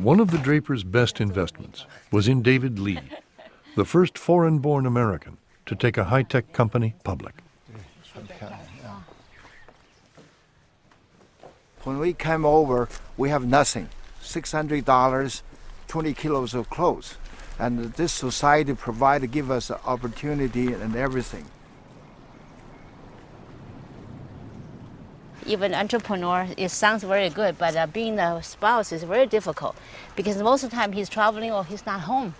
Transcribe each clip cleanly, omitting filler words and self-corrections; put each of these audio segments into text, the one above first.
One of the Draper's best investments was in David Lee, the first foreign-born American to take a high-tech company public. When we came over, we have nothing, $600, 20 kilos of clothes. And this society give us opportunity and everything. Even entrepreneur, it sounds very good, but being a spouse is very difficult because most of the time he's traveling or he's not home.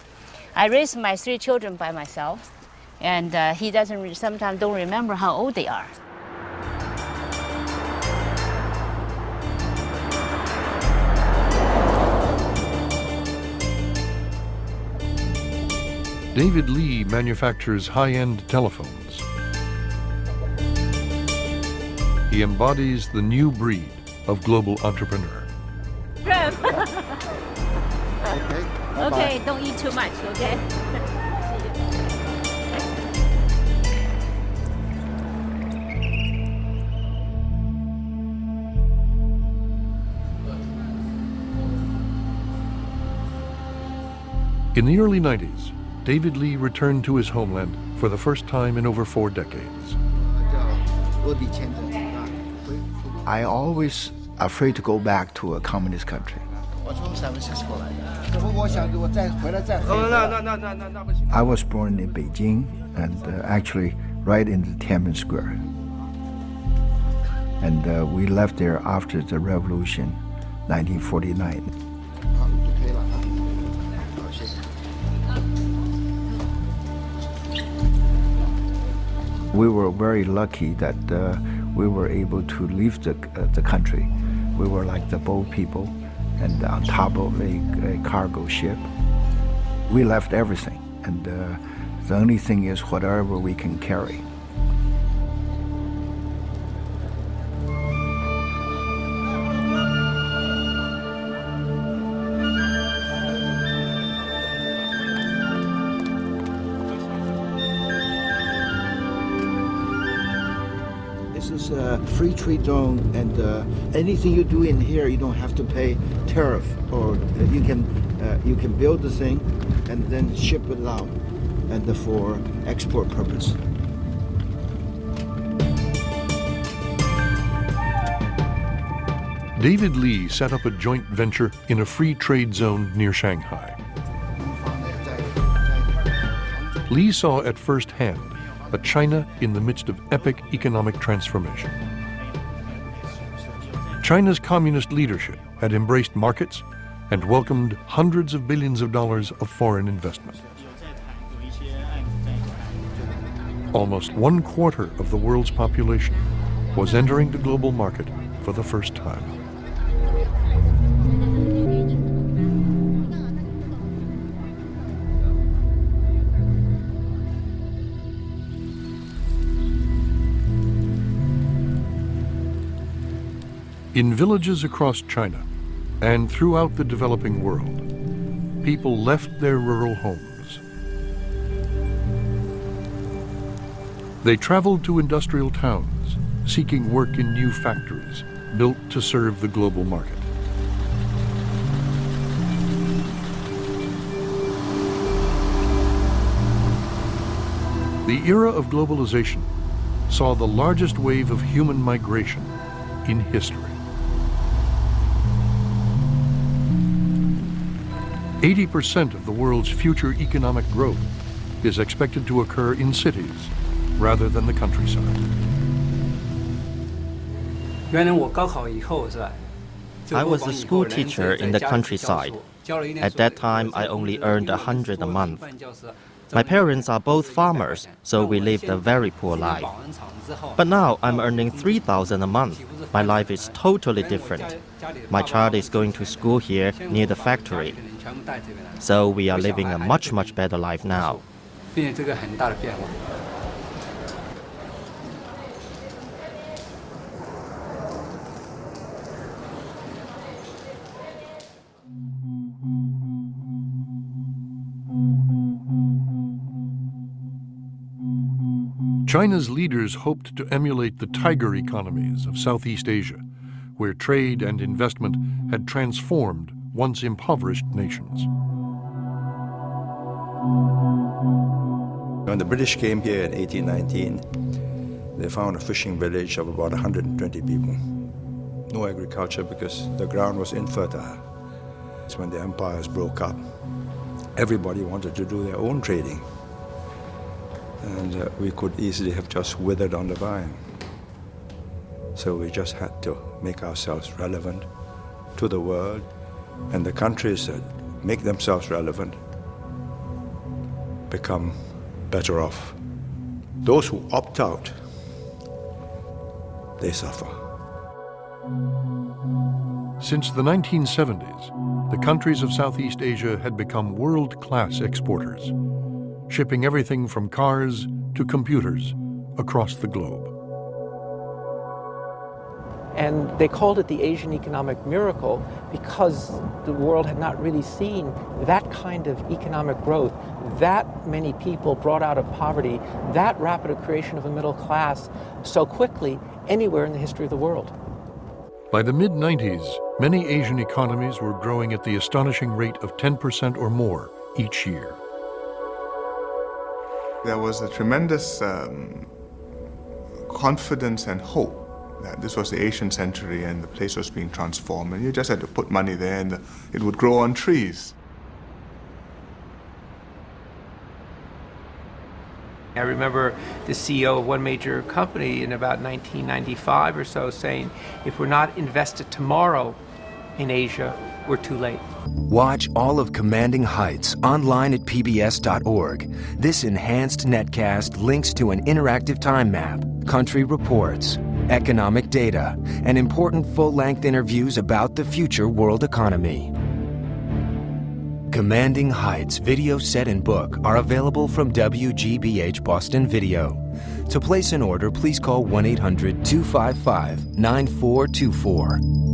I raised my 3 children by myself, and he sometimes don't remember how old they are. David Lee manufactures high-end telephones. He embodies the new breed of global entrepreneur. Okay, don't eat too much, okay? In the early 90s, David Lee returned to his homeland for the first time in over 4 decades. I always afraid to go back to a communist country. I was born in Beijing and actually right in the Tiananmen Square. And we left there after the revolution, 1949. We were very lucky that we were able to leave the country. We were like the boat people and on top of a cargo ship. We left everything, and the only thing is whatever we can carry. This is a free trade zone, and anything you do in here, you don't have to pay tariff, or you can build the thing and then ship it out, and for export purpose. David Lee set up a joint venture in a free trade zone near Shanghai. Lee saw at first hand a China in the midst of epic economic transformation. China's communist leadership had embraced markets and welcomed hundreds of billions of dollars of foreign investment. Almost 1/4 of the world's population was entering the global market for the first time. In villages across China and throughout the developing world, people left their rural homes. They traveled to industrial towns, seeking work in new factories built to serve the global market. The era of globalization saw the largest wave of human migration in history. 80% of the world's future economic growth is expected to occur in cities rather than the countryside. I was a school teacher in the countryside. At that time, I only earned $100 a month. My parents are both farmers, so we lived a very poor life. But now I'm earning $3,000 a month. My life is totally different. My child is going to school here near the factory. So we are living a much, much better life now. China's leaders hoped to emulate the tiger economies of Southeast Asia, where trade and investment had transformed once impoverished nations. When the British came here in 1819, they found a fishing village of about 120 people. No agriculture because the ground was infertile. It's when the empires broke up, everybody wanted to do their own trading. And we could easily have just withered on the vine. So we just had to make ourselves relevant to the world, and the countries that make themselves relevant become better off. Those who opt out, they suffer. Since the 1970s, the countries of Southeast Asia had become world-class exporters, shipping everything from cars to computers across the globe. And they called it the Asian economic miracle because the world had not really seen that kind of economic growth, that many people brought out of poverty, that rapid a creation of a middle class so quickly anywhere in the history of the world. By the mid-90s, many Asian economies were growing at the astonishing rate of 10% or more each year. There was a tremendous confidence and hope that this was the Asian century and the place was being transformed, and you just had to put money there and it would grow on trees. I remember the CEO of one major company in about 1995 or so saying, if we're not invested tomorrow in Asia, we're too late. Watch all of Commanding Heights online at pbs.org. This enhanced netcast links to an interactive time map, country reports, economic data, and important full-length interviews about the future world economy. Commanding Heights video set and book are available from WGBH Boston Video. To place an order, please call 1-800-255-9424.